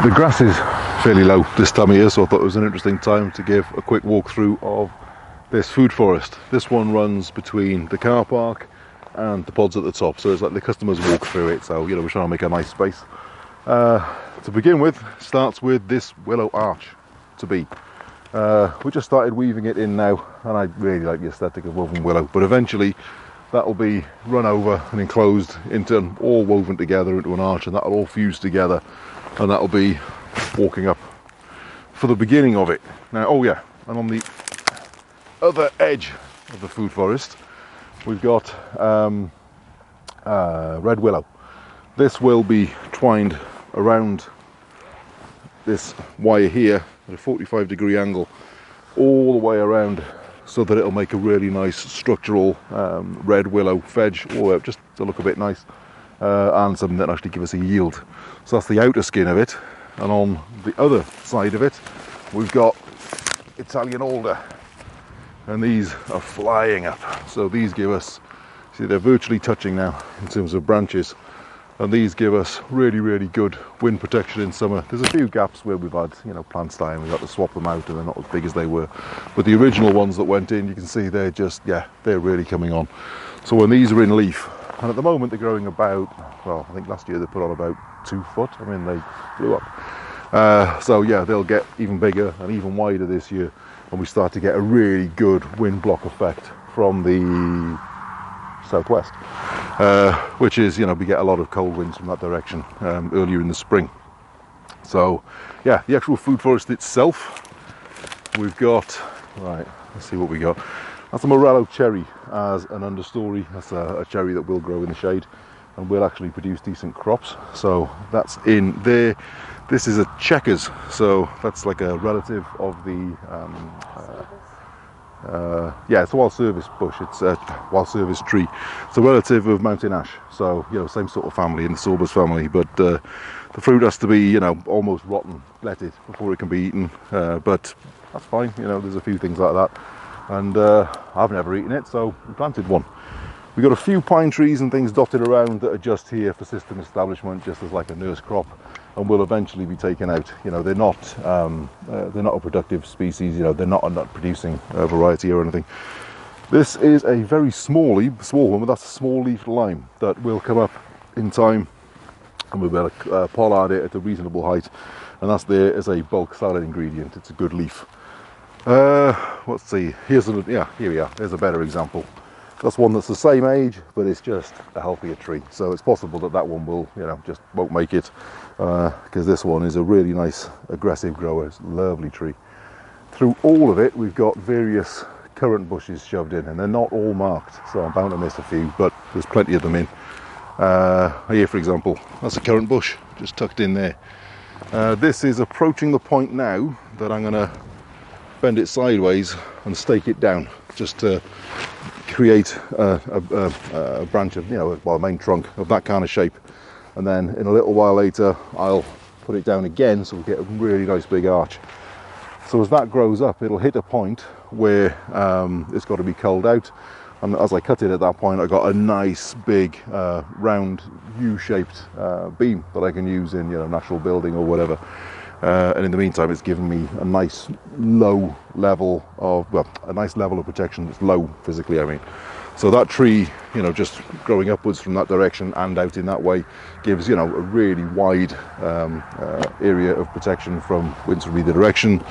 The grass is fairly low this time of year, so I thought it was an interesting time to give a quick walkthrough of this food forest. This one runs between the car park and the pods at the top, so it's like the customers walk through it, so we're trying to make a nice space. To begin with, starts with this willow arch to be. We just started weaving it in now, and I really like the aesthetic of woven willow, but eventually that'll be run over and enclosed into all woven together into an arch, and that'll all fuse together, and that'll be walking up for the beginning of it. Now, oh yeah, and on the other edge of the food forest we've got red willow. This will be twined around this wire here at a 45-degree angle all the way around, so that it'll make a really nice structural red willow fedge, or just to look a bit nice, and something that actually give us a yield. So that's the outer skin of it, and on the other side of it we've got Italian alder, and these are flying up. So these give us, see, they're virtually touching now in terms of branches, and these give us really good wind protection in summer. There's a few gaps where we've had plants die and we've got to swap them out, and they're not as big as they were, but the original ones that went in, you can see they're just, yeah, they're really coming on. So when these are in leaf, and at the moment they're growing about, well, I think last year they put on about 2 foot. I mean, they blew up. So yeah, they'll get even bigger and even wider this year, and we start to get a really good wind block effect from the southwest, which is, we get a lot of cold winds from that direction earlier in the spring. So yeah, the actual food forest itself, we've got, right, let's see what we got. That's a Morello cherry as an understory. That's a cherry that will grow in the shade and will actually produce decent crops. So that's in there. This is a checkers, so that's like a relative of the yeah, it's a wild service bush. It's a wild service tree. It's a relative of mountain ash, so same sort of family, in the sorbus family, but the fruit has to be almost rotten, letted, before it can be eaten, but that's fine. There's a few things like that, and I've never eaten it, so we planted one. We've got a few pine trees and things dotted around that are just here for system establishment, just as like a nurse crop, and will eventually be taken out. They're not a productive species. They're not a nut producing variety or anything. This is a very small one, but that's a small leaf lime that will come up in time, and we'll be able to pollard it at a reasonable height, and that's there as a bulk salad ingredient. It's a good leaf. Let's see, here we are. There's a better example. That's one that's the same age, but it's just a healthier tree. So it's possible that one will, just won't make it, because this one is a really nice, aggressive grower. It's a lovely tree. Through all of it, we've got various currant bushes shoved in, and they're not all marked, so I'm bound to miss a few, but there's plenty of them in. Here, for example, that's a currant bush, just tucked in there. This is approaching the point now that I'm going to bend it sideways and stake it down, just to create a branch of, a main trunk of that kind of shape, and then in a little while later I'll put it down again, so we'll get a really nice big arch. So as that grows up, it'll hit a point where it's got to be culled out, and as I cut it at that point, I got a nice big round U-shaped beam that I can use in natural building or whatever. And in the meantime, it's given me a nice low level of, a nice level of protection that's low physically, I mean. So that tree, just growing upwards from that direction and out in that way gives, a really wide area of protection from winds from either direction.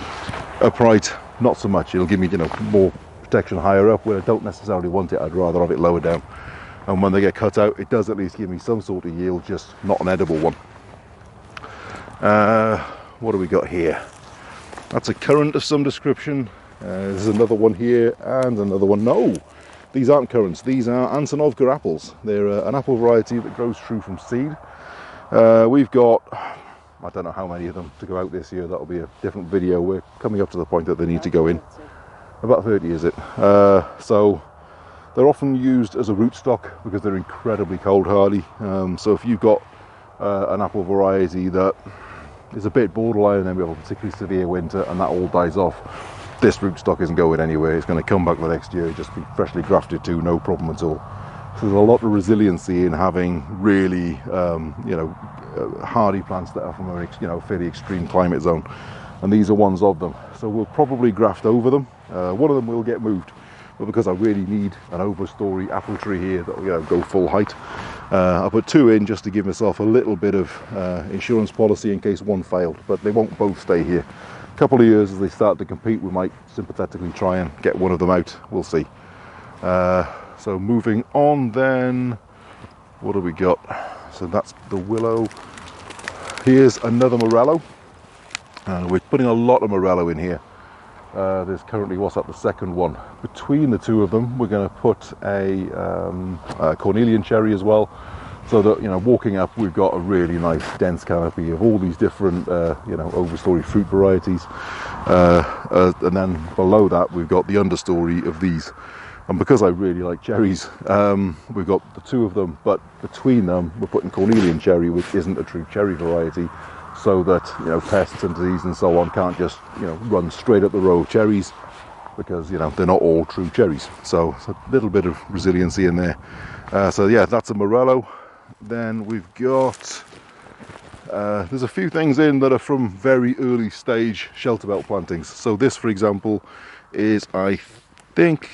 Upright, not so much. It'll give me, more protection higher up where I don't necessarily want it. I'd rather have it lower down. And when they get cut out, it does at least give me some sort of yield, just not an edible one. What do we got here? That's a currant of some description. There's another one here and another one. No, these aren't currants. These are Antonov Grapples. They're an apple variety that grows true from seed. We've got, I don't know how many of them to go out this year. That'll be a different video. We're coming up to the point that they need to go in. About 30 is it? So they're often used as a rootstock because they're incredibly cold hardy. So if you've got an apple variety that is a bit borderline, and then we have a particularly severe winter and that all dies off, this rootstock isn't going anywhere. It's going to come back the next year, just be freshly grafted to, no problem at all. So there's a lot of resiliency in having really, hardy plants that are from a fairly extreme climate zone, and these are ones of them. So we'll probably graft over them. One of them will get moved, but because I really need an overstory apple tree here that will go full height, I put 2 in just to give myself a little bit of insurance policy in case one failed, but they won't both stay here. A couple of years as they start to compete, we might sympathetically try and get one of them out. We'll see. So moving on then, what do we got? So that's the Willow. Here's another Morello. We're putting a lot of Morello in here. There's currently, what's that, the second one. Between the two of them, we're going to put a cornelian cherry as well. So that, walking up, we've got a really nice dense canopy of all these different, overstory fruit varieties. And then below that, we've got the understory of these. And because I really like cherries, we've got the 2 of them, but between them we're putting cornelian cherry, which isn't a true cherry variety, so that pests and disease and so on can't just run straight up the row of cherries, because they're not all true cherries. So it's a little bit of resiliency in there. So yeah, that's a Morello. Then we've got there's a few things in that are from very early stage shelterbelt plantings. So this, for example, is, I think,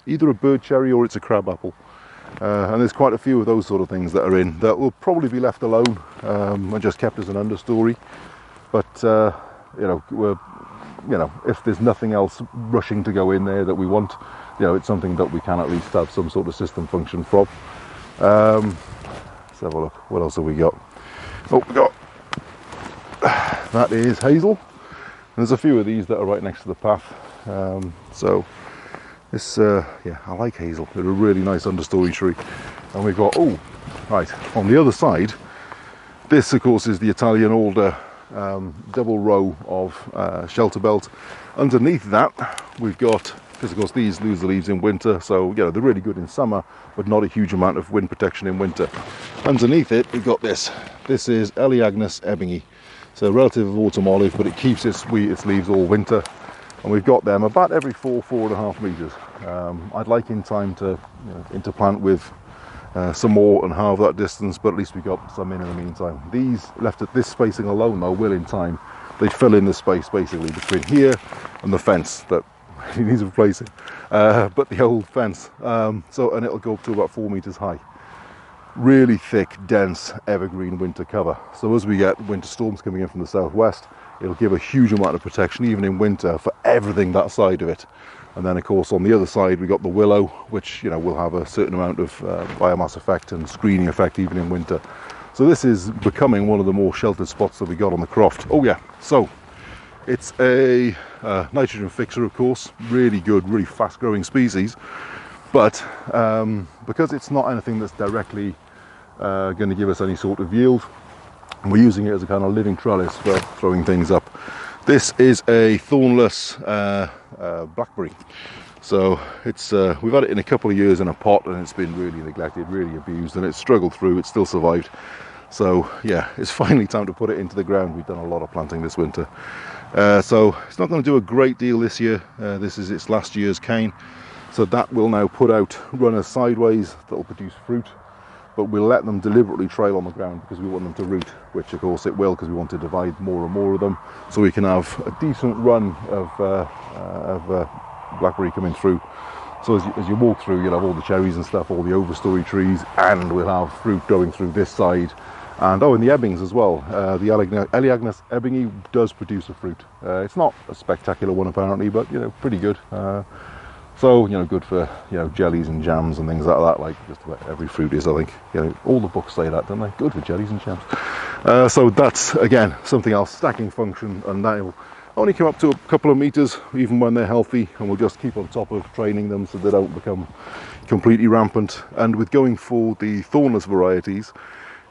either a bird cherry or it's a crab apple, and there's quite a few of those sort of things that are in that will probably be left alone and just kept as an understory. But if there's nothing else rushing to go in there that we want, it's something that we can at least have some sort of system function from. Let's have a look. What else have we got? Oh, we got that is Hazel. And there's a few of these that are right next to the path. So this, I like Hazel. They're a really nice understory tree. And we've got, on the other side, this of course is the Italian Alder double row of shelterbelt. Underneath that, we've got, because of course these lose the leaves in winter, so they're really good in summer, but not a huge amount of wind protection in winter. Underneath it, we've got this. This is Eleagnus Ebony. So relative of autumn olive, but it keeps its leaves all winter. And we've got them about every 4.5 meters. I'd like in time to interplant with some more and halve that distance, but at least we got some in the meantime. These left at this spacing alone though will in time, they fill in the space basically between here and the fence that needs replacing, but the old fence. And it'll go up to about 4 meters high. Really thick, dense, evergreen winter cover. So as we get winter storms coming in from the southwest, it'll give a huge amount of protection even in winter for everything that side of it. And then of course on the other side we got the willow, which will have a certain amount of biomass effect and screening effect even in winter. So this is becoming one of the more sheltered spots that we got on the croft. Oh yeah, so it's a nitrogen fixer, of course, really good, really fast growing species, but because it's not anything that's directly going to give us any sort of yield, we're using it as a kind of living trellis for throwing things up. This is a thornless Blackberry. So it's we've had it in a couple of years in a pot, and it's been really neglected, really abused, and it's struggled through. It's still survived. So yeah, it's finally time to put it into the ground. We've done a lot of planting this winter. So it's not going to do a great deal this year. This is its last year's cane. So that will now put out runners sideways that will produce fruit. But we'll let them deliberately trail on the ground because we want them to root, which of course it will, because we want to divide more and more of them, so we can have a decent run of Blackberry coming through. So as you walk through, you'll have all the cherries and stuff, all the overstory trees, and we'll have fruit going through this side. And in the ebbings as well. The Eleagnus Ebony does produce a fruit. It's not a spectacular one apparently, but pretty good. So, good for, jellies and jams and things like that, like just about every fruit is, I think. All the books say that, don't they? Good for jellies and jams. So that's, again, something else, stacking function, and that'll only come up to a couple of meters, even when they're healthy, and we'll just keep on top of training them so they don't become completely rampant. And with going for the thornless varieties,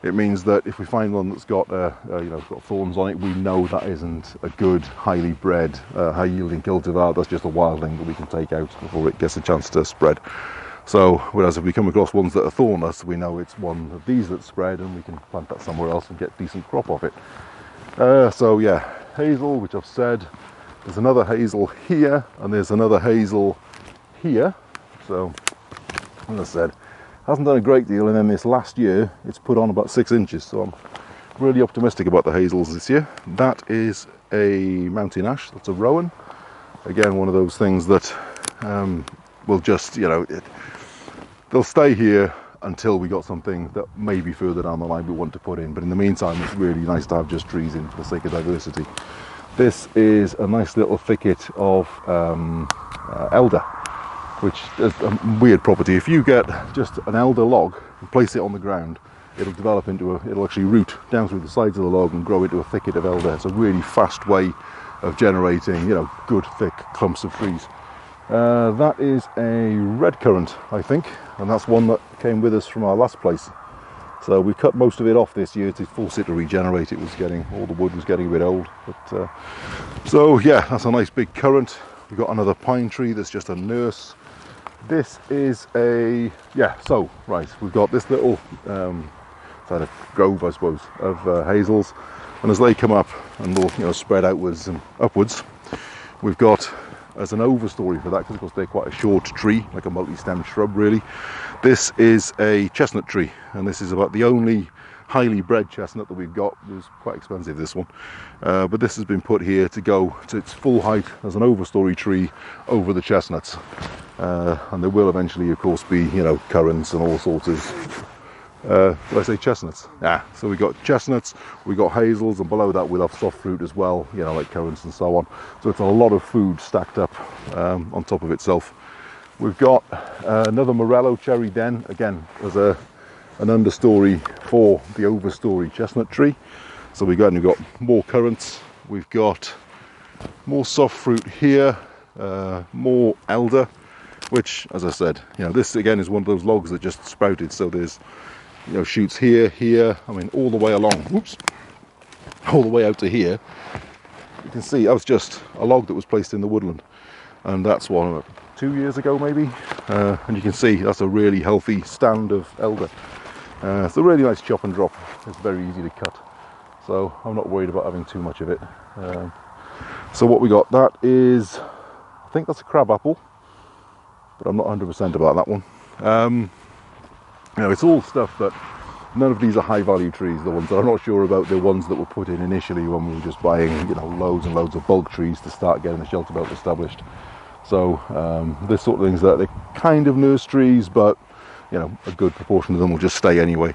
it means that if we find one that's got got thorns on it, we know that isn't a good, highly bred, high-yielding cultivar. That's just a wildling that we can take out before it gets a chance to spread. So, whereas if we come across ones that are thornless, we know it's one of these that's spread, and we can plant that somewhere else and get decent crop off it. So yeah, Hazel, which I've said. There's another Hazel here, and there's another Hazel here. So, as I said, Hasn't done a great deal, and then this last year it's put on about 6 inches, so I'm really optimistic about the hazels this year. That is a mountain ash, that's a rowan. Again, one of those things that will just, you know, they'll stay here until we got something that maybe further down the line we want to put in, but in the meantime it's really nice to have just trees in for the sake of diversity. This is a nice little thicket of elder, which is a weird property. If you get just an elder log and place it on the ground, it'll develop into it'll actually root down through the sides of the log and grow into a thicket of elder. It's a really fast way of generating, you know, good thick clumps of trees. That is a red currant, I think, and that's one that came with us from our last place. So we cut most of it off this year to force it to regenerate. It was getting, all the wood was getting a bit old. But so yeah, that's a nice big currant. We've got another pine tree that's just a nurse. This is a, yeah, so, right, we've got this little kind of grove, I suppose, of hazels. And as they come up and will, you know, spread outwards and upwards, we've got, as an overstory for that, because of course they're quite a short tree, like a multi-stemmed shrub really. This is a chestnut tree, and this is about the only highly bred chestnut that we've got. It was quite expensive, this one, but this has been put here to go to its full height as an overstory tree over the chestnuts, and there will eventually of course be, you know, currants and all sorts of did I say chestnuts? Yeah, so we got chestnuts, we got hazels, and below that we'll have soft fruit as well, you know, like currants and so on. So it's a lot of food stacked up on top of itself. We've got another Morello Cherry Den, again as an understory for the overstory chestnut tree. So we've got more currants, we've got more soft fruit here, more elder, which, as I said, you know, this again is one of those logs that just sprouted. So there's, you know, shoots here, I mean, all the way along, whoops, all the way out to here. You can see that was just a log that was placed in the woodland, and that's one 2 years ago maybe, and you can see that's a really healthy stand of elder. It's a really nice chop and drop. It's very easy to cut, so I'm not worried about having too much of it. So what we got, that is, I think that's a crab apple, but I'm not 100% about that one. You know, it's all stuff that, none of these are high value trees. The ones that I'm not sure about, the ones that were put in initially when we were just buying, you know, loads and loads of bulk trees to start getting the shelter belt established. So this sort of things, that they're kind of nurse trees, but you know, a good proportion of them will just stay anyway.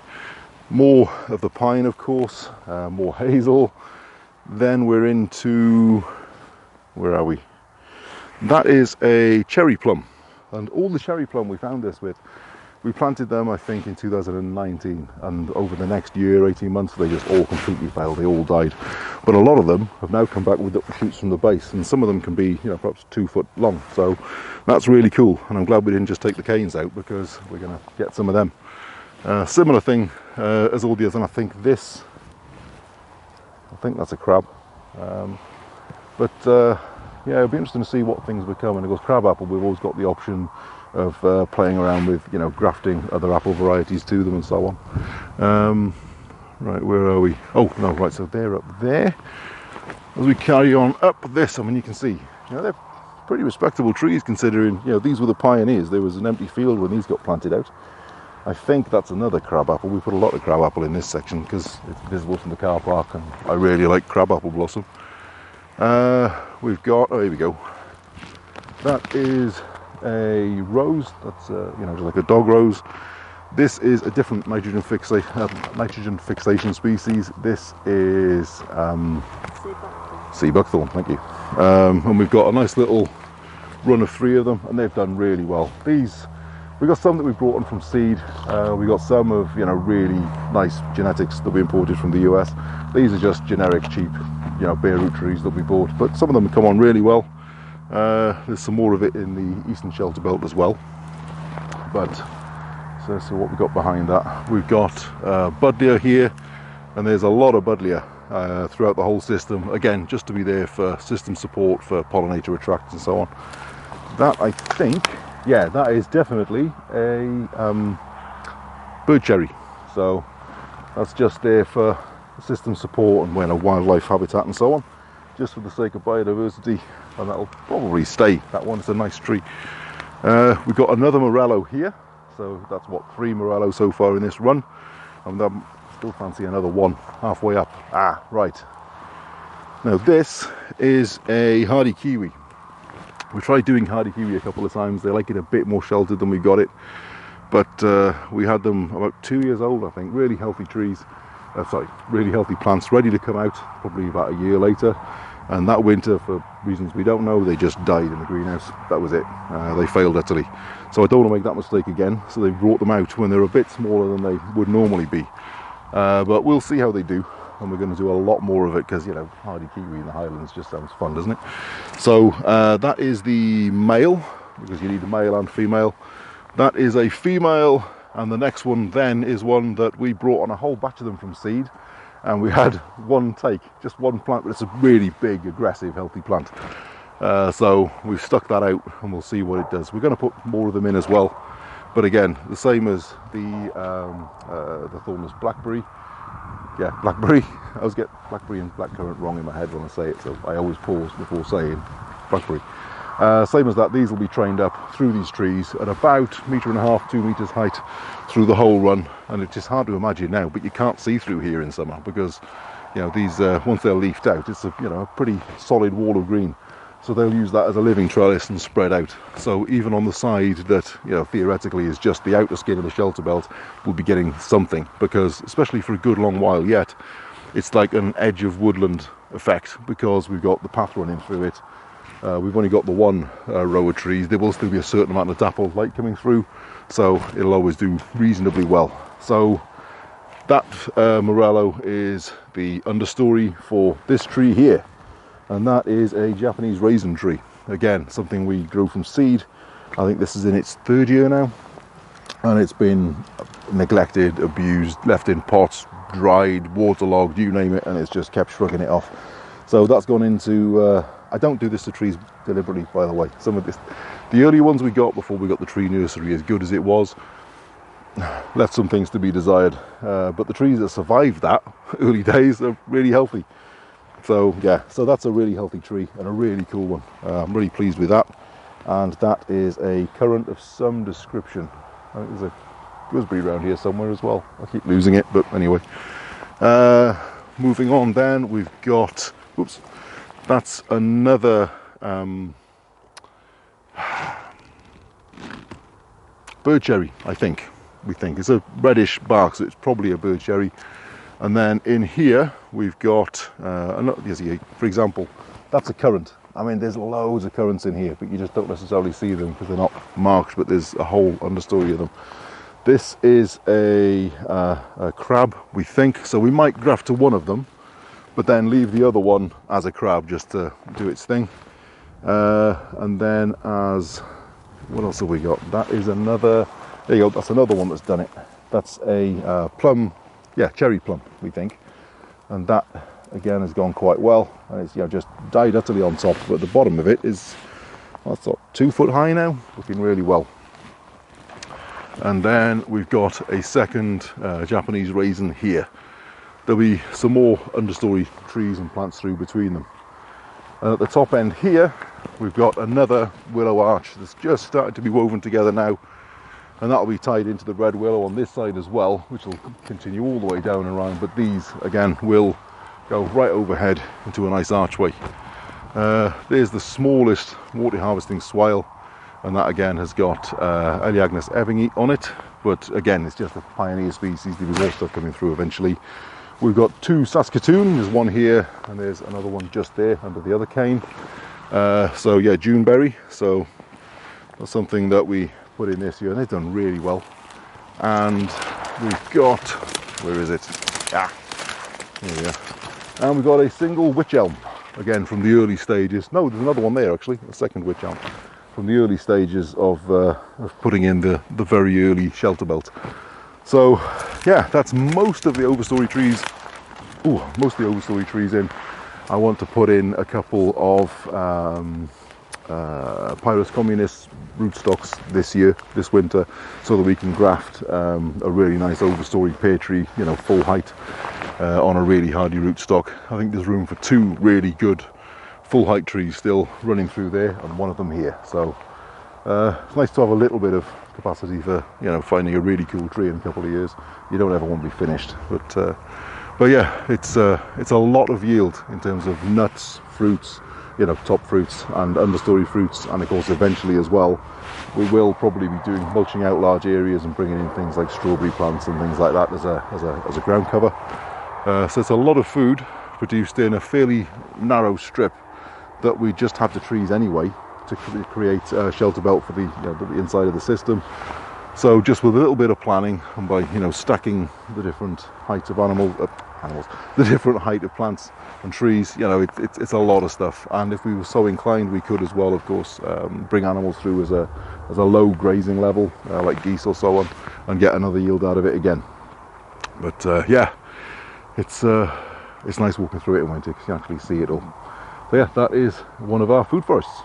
More of the pine, of course, more hazel. Then we're into, where are we? That is a cherry plum, and all the cherry plum we found this with, we planted them I think in 2019, and over the next year, 18 months, they just all completely failed, they all died. But a lot of them have now come back with little shoots from the base, and some of them can be, you know, perhaps 2 foot long. So that's really cool, and I'm glad we didn't just take the canes out, because we're going to get some of them. Similar thing as all the others, and I think that's a crab. Yeah, it'll be interesting to see what things become. And of course, crab apple, we've always got the option of playing around with, you know, grafting other apple varieties to them and so on. Right, where are we? Oh no, right, so they're up there. As we carry on up this, I mean, you can see, you know, they're pretty respectable trees considering, you know, these were the pioneers. There was an empty field when these got planted out. I think that's another crab apple. We put a lot of crab apple in this section because it's visible from the car park, and I really like crab apple blossom. We've got, oh, here we go. That is a rose. That's you know, like a dog rose. This is a different nitrogen fixation species. This is sea buckthorn. Thank you. And we've got a nice little run of 3 of them, and they've done really well. These, we got some that we brought in from seed. We got some of, you know, really nice genetics that we imported from the US. These are just generic, cheap, you know, bare root trees that we bought, but some of them come on really well. There's some more of it in the eastern shelter belt as well. But so what we've got behind that, we've got buddleia here, and there's a lot of buddleia throughout the whole system, again just to be there for system support, for pollinator attract and so on. That, I think, yeah, that is definitely a bird cherry, so that's just there for system support and, when a wildlife habitat and so on, just for the sake of biodiversity, and that'll probably stay. That one's a nice tree. We've got another Morello here, So that's what, 3 Morello so far in this run, and I'm still fancy another one halfway up. Ah, right. Now this is a hardy kiwi. We tried doing hardy kiwi a couple of times. They like it a bit more sheltered than we got it, but we had them about 2 years old, I think. Really healthy trees, really healthy plants, ready to come out probably about a year later. And that winter, for reasons we don't know, they just died in the greenhouse. That was it. They failed utterly. So I don't want to make that mistake again. So they brought them out when they're a bit smaller than they would normally be. But we'll see how they do. And we're going to do a lot more of it because, you know, hardy kiwi in the Highlands just sounds fun, doesn't it? So that is the male, because you need a male and female. That is a female, and the next one then is one that we brought on a whole batch of them from seed. And we had one take, just one plant, but it's a really big, aggressive, healthy plant. So we've stuck that out and we'll see what it does. We're going to put more of them in as well. But again, the same as the thornless blackberry. Yeah, blackberry. I always get blackberry and blackcurrant wrong in my head when I say it, so I always pause before saying blackberry. Same as that, these will be trained up through these trees at about 1.5 meters, 2 meters height through the whole run. And it's just hard to imagine now, but you can't see through here in summer because, you know, these once they're leafed out, it's a, you know, a pretty solid wall of green. So they'll use that as a living trellis and spread out. So even on the side that, you know, theoretically is just the outer skin of the shelter belt, we'll be getting something, because especially for a good long while yet, it's like an edge of woodland effect because we've got the path running through it. We've only got the one row of trees. There will still be a certain amount of dappled light coming through, so it'll always do reasonably well. So that Morello is the understory for this tree here, and that is a Japanese raisin tree. Again, something we grew from seed. I think this is in its 3rd year now, and it's been neglected, abused, left in pots, dried, waterlogged, you name it, and it's just kept shrugging it off. So that's gone into I don't do this to trees deliberately, by the way. Some of this, the early ones we got before we got the tree nursery, as good as it was, left some things to be desired. But the trees that survived that early days are really healthy. So yeah, so that's a really healthy tree and a really cool one. I'm really pleased with that. And that is a currant of some description. I think there's a gooseberry around here somewhere as well. I keep losing it, but anyway. Moving on then, we've got, whoops. That's another bird cherry, I think. We think it's a reddish bark, so it's probably a bird cherry. And then in here we've got, for example, that's a currant. I mean, there's loads of currants in here, but you just don't necessarily see them because they're not marked. But there's a whole understory of them. This is a crab, we think. So we might graft to one of them, but then leave the other one as a crab just to do its thing. And then as, what else have we got? That is another, there you go, that's another one that's done it. That's a plum, yeah, cherry plum, we think. And that, again, has gone quite well. And it's, you know, just died utterly on top, but the bottom of it is, well, it's 2 foot high now, looking really well. And then we've got a second Japanese raisin here. There'll be some more understory trees and plants through between them. And at the top end here, we've got another willow arch that's just started to be woven together now. And that'll be tied into the red willow on this side as well, which will continue all the way down and around. But these, again, will go right overhead into a nice archway. There's the smallest water harvesting swale. And that again has got Eleagnus Ebony on it. But again, it's just a pioneer species. There'll be more stuff coming through eventually. We've got 2 Saskatoon, there's one here and there's another one just there under the other cane. So yeah, Juneberry, so that's something that we put in this year and they've done really well. And we've got, where is it? Ah, here we are. And we've got a single wych elm, again from the early stages. No, there's another one there actually, a second wych elm. From the early stages of putting in the very early shelter belt. So yeah, that's most of the overstory trees. Most of the overstory trees in. I want to put in a couple of Pyrus communis rootstocks this winter, so that we can graft a really nice overstory pear tree, you know, full height on a really hardy rootstock. I think there's room for 2 really good full height trees still running through there, and one of them here. So It's nice to have a little bit of capacity for, you know, finding a really cool tree in a couple of years. You don't ever want to be finished, but yeah, it's a lot of yield in terms of nuts, fruits, you know, top fruits and understory fruits, and of course eventually as well we will probably be mulching out large areas and bringing in things like strawberry plants and things like that as a ground cover. So it's a lot of food produced in a fairly narrow strip that we just have the trees anyway to create a shelter belt for the, you know, the inside of the system. So just with a little bit of planning, and by, you know, stacking the different heights of animals, the different height of plants and trees, you know, it's a lot of stuff. And if we were so inclined, we could as well, of course, bring animals through as a low grazing level, like geese or so on, and get another yield out of it again. But yeah, it's nice walking through it in winter because you can actually see it all. So yeah, that is one of our food forests.